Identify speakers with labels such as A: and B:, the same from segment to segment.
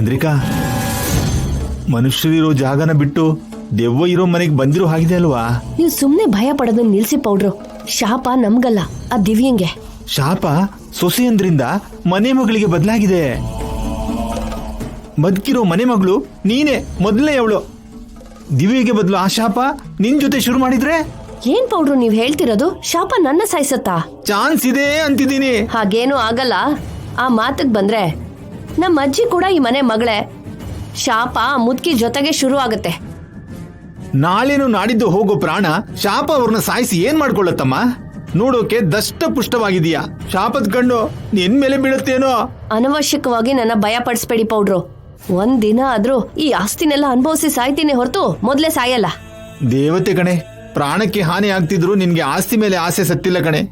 A: ಚಂದ್ರಿಕಾ, ಮನುಷ್ಯರಿರೋ ಜಾಗನ ಬಿಟ್ಟು ದೆವ್ವ ಇರೋ ಮನೆಗೆ ಬಂದಿರೋ ಹಾಗಿದೆ ಅಲ್ವಾ?
B: ನೀವು ಸುಮ್ನೆ ಭಯ ಪಡೋದನ್ನ ನಿಲ್ಸಿ ಪೌಡ್ರು. ಶಾಪ ನಮ್ಗಲ್ಲ, ಆ ದಿವ್ಯಂಗೆ.
A: ಶಾಪ ಸೊಸೆಯಂದ್ರಿಂದ ಮನೆ ಮಗಳಿಗೆ ಬದಲಾಗಿದೆ. ಬದುಕಿರೋ ಮನೆ ಮಗಳು ನೀನೇ ಮೊದಲನೇ ಅವಳು. ದಿವ್ಯಗೆ ಬದಲು ಆ ಶಾಪ ನಿನ್ ಜೊತೆ ಶುರು ಮಾಡಿದ್ರೆ?
B: ಏನ್ ಪೌಡ್ರು ನೀವ್ ಹೇಳ್ತಿರೋದು? ಶಾಪ ನನ್ನ ಸಾಯಿಸತ್ತಾ?
A: ಚಾನ್ಸ್ ಇದೆ ಅಂತಿದ್ದೀನಿ.
B: ಹಾಗೇನು ಆಗಲ್ಲ. ಆ ಮಾತಕ್ ಬಂದ್ರೆ ನಮ್ಮ ಅಜ್ಜಿ ಕೂಡ ಈ ಮನೆ ಮಗಳೇ. ಶಾಪ ಮುದ್ಕಿ ಜೊತೆಗೆ ಶುರು ಆಗತ್ತೆ.
A: ನಾಳೆನು ನಾಡಿದ್ದು ಹೋಗೋ ಪ್ರಾಣ ಶಾಪ ಅವ್ರನ್ನ ಸಾಯಿಸಿ ಏನ್ ಮಾಡ್ಕೊಳ್ಳತ್ತಮ್ಮ? ನೋಡೋಕೆ ದಷ್ಟ ಪುಷ್ಟವಾಗಿದೀಯಾ, ಶಾಪದ ಕಣ್ಣು ನಿನ್ ಮೇಲೆ ಬೀಳುತ್ತೇನೋ.
B: ಅನವಶ್ಯಕವಾಗಿ ನನ್ನ ಭಯ ಪಡಿಸ್ಬೇಡಿ ಪೌಡ್ರು. ಒಂದ್ ದಿನ ಆದ್ರೂ ಈ ಆಸ್ತಿನೆಲ್ಲ ಅನುಭವಿಸಿ ಸಾಯ್ತೀನಿ ಹೊರತು ಮೊದ್ಲೇ ಸಾಯಲ್ಲ.
A: ದೇವತೆ ಕಣೆ, ಪ್ರಾಣಕ್ಕೆ ಹಾನಿ ಆಗ್ತಿದ್ರು ನಿನ್ಗೆ ಆಸ್ತಿ ಮೇಲೆ ಆಸೆ ಸತ್ತಿಲ್ಲ ಕಣೆ.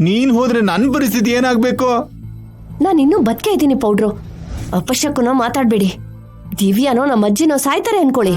A: ನೀನ್ ಹೋದ್ರೆ ನನ್ ಪರಿಸ್ಥಿತಿ ಏನಾಗ್ಬೇಕು?
B: ನಾನು ಇನ್ನೂ ಬದುಕೆ ಇದ್ದೀನಿ ಪೌಡ್ರು. ಅಪಶಕುನ ಮಾತಾಡ್ಬೇಡಿ. ದಿವ್ಯಾನೋ ನಮ್ಮ ಅಜ್ಜಿನೋ ಸಾಯ್ತಾರೆ ಅನ್ಕೊಳ್ಳಿ.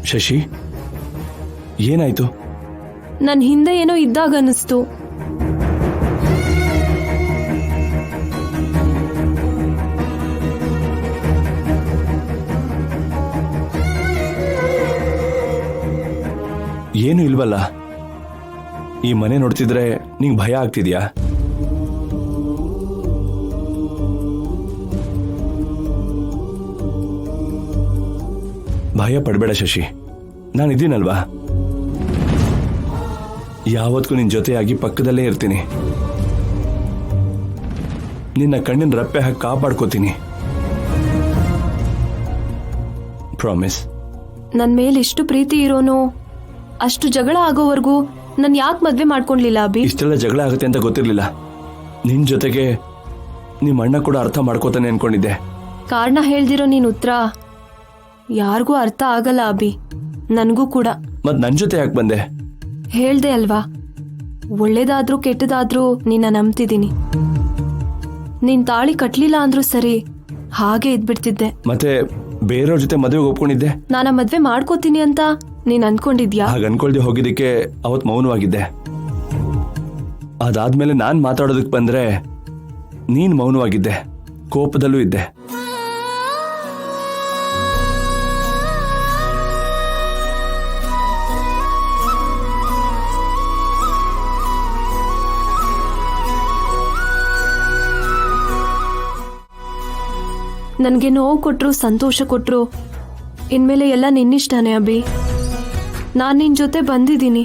C: ಶಶಿ, ಏನಾಯ್ತು?
B: ನನ್ ಹಿಂದೆ ಏನೋ ಇದ್ದಾಗ ಅನಿಸ್ತು.
C: ಏನು ಇಲ್ವಲ್ಲ? ಈ ಮನೆ ನೋಡ್ತಿದ್ರೆ ನಿಂಗೆ ಭಯ ಆಗ್ತಿದ್ಯಾ? ಭಯ ಪಡಬೇಡ ಶಶಿ, ನಾನಿದ್ದೀನಲ್ವಾ? ಯಾವತ್ತೂ ನಿನ್ ಜೊತೆಯಾಗಿ ಪಕ್ಕದಲ್ಲೇ ಇರ್ತೀನಿ. ನಿನ್ನ ಕಣ್ಣಿನ ರಪ್ಪೆ ಹಾಕಿ ಕಾಪಾಡ್ಕೋತೀನಿ. ಪ್ರಾಮಿಸ್.
D: ನನ್ ಮೇಲೆ ಎಷ್ಟು ಪ್ರೀತಿ ಇರೋನು ಅಷ್ಟು ಜಗಳ ಆಗೋವರೆಗೂ ನನ್ ಯಾಕೆ ಮದ್ವೆ ಮಾಡ್ಕೊಂಡ್ಲಿಲ್ಲ ಅಭಿ?
C: ಇಷ್ಟೆಲ್ಲ ಜಗಳ ಆಗುತ್ತೆ ಅಂತ ಗೊತ್ತಿರ್ಲಿಲ್ಲ. ನಿನ್ ಜೊತೆಗೆ ನಿಮ್ಮ ಅಣ್ಣ ಕೂಡ ಅರ್ಥ ಮಾಡ್ಕೋತಾನೆ ಅನ್ಕೊಂಡಿದ್ದೆ.
D: ಕಾರಣ ಹೇಳ್ದಿರೋ ನೀನ್ ಉತ್ತರ ಯಾರಿಗೂ ಅರ್ಥ ಆಗಲ್ಲ ಅಭಿ, ನನ್ಗೂ ಕೂಡ.
C: ಮತ್ ನನ್ ಜೊತೆ ಯಾಕೆ ಬಂದೆ?
D: ಹೇಳ್ದೆ ಅಲ್ವಾ, ಒಳ್ಳೇದಾದ್ರೂ ಕೆಟ್ಟದಾದ್ರೂ ನಿನ್ನ ನಂಬ್ತಿದ್ದೀನಿ. ನೀನ್ ತಾಳಿ ಕಟ್ಲಿಲ್ಲ ಅಂದ್ರೂ ಸರಿ, ಹಾಗೆ ಇದ್ಬಿಡ್ತಿದ್ದೆ.
C: ಮತ್ತೆ ಬೇರೆಯವ್ರ ಜೊತೆ ಮದುವೆಗೆ ಒಪ್ಕೊಂಡಿದ್ದೆ.
D: ನಾನ ಮದ್ವೆ ಮಾಡ್ಕೋತೀನಿ ಅಂತ ನೀನ್ ಅನ್ಕೊಂಡಿದ್ಯಾ?
C: ಹಾಗ ಅನ್ಕೊಳ್ದೆ ಹೋಗಿದ್ದಕ್ಕೆ ಅವತ್ ಮೌನವಾಗಿದ್ದೆ. ಅದಾದ್ಮೇಲೆ ನಾನ್ ಮಾತಾಡೋದಕ್ ಬಂದ್ರೆ ನೀನ್ ಮೌನವಾಗಿದ್ದೆ, ಕೋಪದಲ್ಲೂ ಇದ್ದೆ.
D: ನನ್ಗೆ ನೋವು ಕೊಟ್ರು ಸಂತೋಷ ಕೊಟ್ರು ಇನ್ಮೇಲೆ ಎಲ್ಲ ನಿನ್ನಿಷ್ಟಾನೆ ಅಭಿ. ನಾನ್ ನಿನ್ ಜೊತೆ ಬಂದಿದ್ದೀನಿ.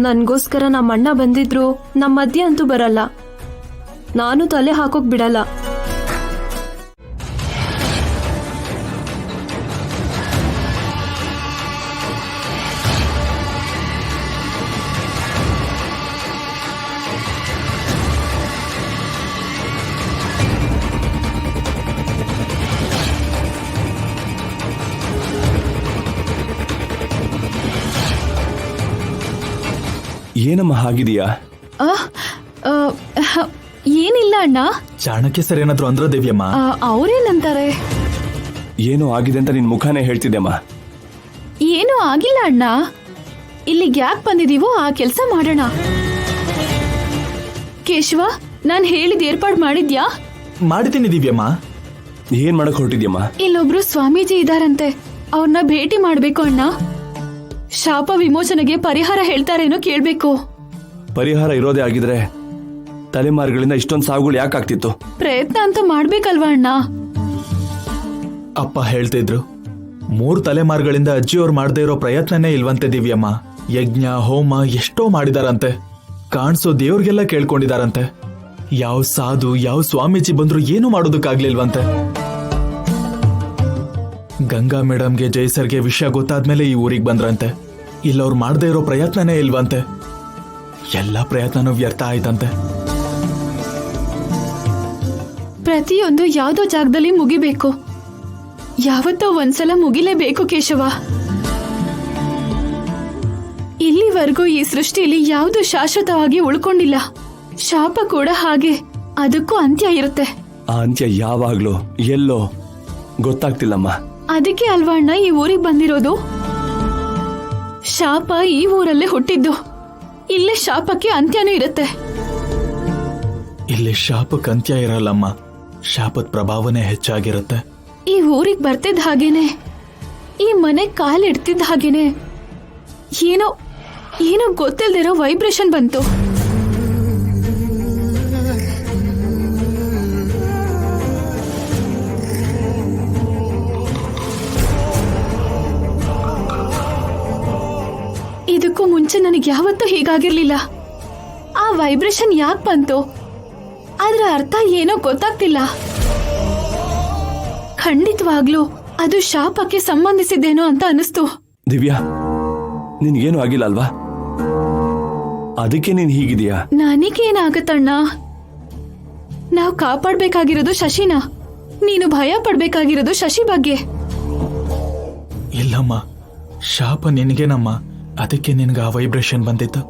D: ನನ್ಗೋಸ್ಕರ ನಮ್ಮ ಅಣ್ಣ ಬಂದಿದ್ರು ನಮ್ಮ ಮಧ್ಯೆ ಅಂತೂ ಬರಲ್ಲ. ನಾನು ತಲೆ ಹಾಕೋಕ್ ಬಿಡಲ್ಲ.
C: ಏನಮ್ಮ ಹಾಗಿದೀಯಾ?
D: ಏನಿಲ್ಲ ಅಣ್ಣ.
A: ಚಾಣಕ್ಯ ಸರ್ ಏನಾದ್ರು ಅಂದ್ರ ದೇವ್ಯಮ್ಮ?
D: ಅವ್ರೇನಂತಾರೆ?
C: ಏನೋ ಆಗಿದೆ ಅಂತ ನಿನ್ ಮುಖಾನೇ ಹೇಳ್ತಿದ್ದೆಮ್ಮ.
D: ಏನೂ ಆಗಿಲ್ಲ ಅಣ್ಣ. ಇಲ್ಲಿಗೆ ಯಾಕೆ ಬಂದಿದೀವೋ ಆ ಕೆಲಸ ಮಾಡೋಣ. ಕೇಶವ, ನಾನ್ ಹೇಳಿದ ಏರ್ಪಾಡು ಮಾಡಿದ್ಯಾ?
A: ಮಾಡಿದ್ದೀನಿ ದಿವ್ಯಮ್ಮ.
C: ಏನ್ ಮಾಡಕ್ ಹೊರಟಿದ್ಯಮ್ಮ?
D: ಇಲ್ಲೊಬ್ರು ಸ್ವಾಮೀಜಿ ಇದಾರಂತೆ, ಅವ್ರನ್ನ ಭೇಟಿ ಮಾಡ್ಬೇಕು ಅಣ್ಣ. ಶಾಪ ವಿಮೋಚನೆಗೆ ಪರಿಹಾರ ಹೇಳ್ತಾರೇನೋ ಕೇಳ್ಬೇಕು.
C: ಪರಿಹಾರ ಇರೋದೇ ಆಗಿದ್ರೆ ತಲೆಮಾರುಗಳಿಂದ ಇಷ್ಟೊಂದು ಸಾವುಗಳು ಯಾಕಾಗ್ತಿತ್ತು?
D: ಪ್ರಯತ್ನ ಅಂತ ಮಾಡ್ಬೇಕಲ್ವಾ ಅಣ್ಣ?
A: ಅಪ್ಪ ಹೇಳ್ತಾ ಇದ್ರು
E: 3 ತಲೆಮಾರುಗಳಿಂದ ಅಜ್ಜಿಯವ್ರು ಮಾಡದೇ ಇರೋ ಪ್ರಯತ್ನನೇ ಇಲ್ವಂತೆ ದಿವ್ಯಮ್ಮ. ಯಜ್ಞ ಹೋಮ ಎಷ್ಟೋ ಮಾಡಿದಾರಂತೆ, ಕಾಣಿಸೋ ದೇವ್ರಿಗೆಲ್ಲ ಕೇಳ್ಕೊಂಡಿದಾರಂತೆ. ಯಾವ ಸಾಧು ಯಾವ ಸ್ವಾಮೀಜಿ ಬಂದ್ರು ಏನು ಮಾಡೋದಕ್ಕಾಗ್ಲಿಲ್ವಂತೆ. ಗಂಗಾ ಮೇಡಮ್ಗೆ ಜೈಸರ್ಗೆ ವಿಷಯ ಗೊತ್ತಾದ್ಮೇಲೆ ಈ ಊರಿಗೆ ಬಂದ್ರಂತೆ. ಇಲ್ಲವ್ರು ಮಾಡದೇ ಇರೋ ಪ್ರಯತ್ನನೇ ಇಲ್ವಂತೆ. ಎಲ್ಲ ಪ್ರಯತ್ನನೂ ವ್ಯರ್ಥ ಆಯ್ತಂತೆ.
D: ಪ್ರತಿಯೊಂದು ಯಾವ್ದೋ ಜಾಗದಲ್ಲಿ ಮುಗಿಬೇಕು. ಯಾವತ್ತೋ ಒಂದ್ಸಲ ಮುಗಿಲೇಬೇಕು ಕೇಶವ. ಇಲ್ಲಿವರೆಗೂ ಈ ಸೃಷ್ಟಿಯಲ್ಲಿ ಯಾವುದು ಶಾಶ್ವತವಾಗಿ ಉಳ್ಕೊಂಡಿಲ್ಲ. ಶಾಪ ಕೂಡ ಹಾಗೆ, ಅದಕ್ಕೂ ಅಂತ್ಯ ಇರುತ್ತೆ.
C: ಆ ಅಂತ್ಯ ಯಾವಾಗ್ಲೋ ಎಲ್ಲೋ ಗೊತ್ತಾಗ್ತಿಲ್ಲಮ್ಮ.
D: ಅದಕ್ಕೆ ಅಲ್ವಾ ಅಣ್ಣ ಈ ಊರಿಗೆ ಬಂದಿರೋದು. ಶಾಪ ಈ ಊರಲ್ಲೇ ಹುಟ್ಟಿದ್ದು, ಇಲ್ಲೇ ಶಾಪಕ್ಕೆ ಅಂತ್ಯನೂ ಇರುತ್ತೆ.
E: ಇಲ್ಲಿ ಶಾಪಕ್ಕೆ ಅಂತ್ಯ ಇರಲ್ಲಮ್ಮ, ಶಾಪದ ಪ್ರಭಾವನೆ ಹೆಚ್ಚಾಗಿರುತ್ತೆ.
D: ಈ ಊರಿಗೆ ಬರ್ತಿದ್ದ ಹಾಗೇನೆ, ಈ ಮನೆ ಕಾಲಿಡ್ತಿದ್ದ ಹಾಗೇನೆ ಏನೋ ಏನೋ ಗೊತ್ತಿಲ್ದಿರೋ ವೈಬ್ರೇಷನ್ ಬಂತು. ಇದಕ್ಕೂ ಮುಂಚೆ ನನಗೆ ಯಾವತ್ತೂ ಹೀಗಾಗಿರ್ಲಿಲ್ಲ. ಆ ವೈಬ್ರೇಷನ್ ಯಾಕೆ ಬಂತು, ಅದ್ರ ಅರ್ಥ ಏನೋ ಗೊತ್ತಾಗ್ತಿಲ್ಲ. ಖಂಡಿತವಾಗ್ಲೂ ಅದು ಶಾಪಕ್ಕೆ ಸಂಬಂಧಿಸಿದ್ದೇನೋ ಅಂತ ಅನಿಸ್ತು.
C: ದಿವ್ಯಾ, ನಿನ್ಗೇನು ಆಗಿಲ್ಲ ಅಲ್ವಾ? ಅದಕ್ಕೆ ನೀನ್ ಹೀಗಿದೀಯಾ?
D: ನನಗೇನಾಗತ್ತಣ್ಣ, ನಾವು ಕಾಪಾಡ್ಬೇಕಾಗಿರೋದು ಶಶಿನ, ನೀನು ಭಯ ಪಡ್ಬೇಕಾಗಿರೋದು ಶಶಿ ಬಗ್ಗೆ.
E: ಇಲ್ಲಮ್ಮ, ಶಾಪ ನಿನಗೇನಮ್ಮ, ಅದಕ್ಕೆ ನಿನ್ಗೆ ಆ ವೈಬ್ರೇಷನ್ ಬಂದಿತ್ತು.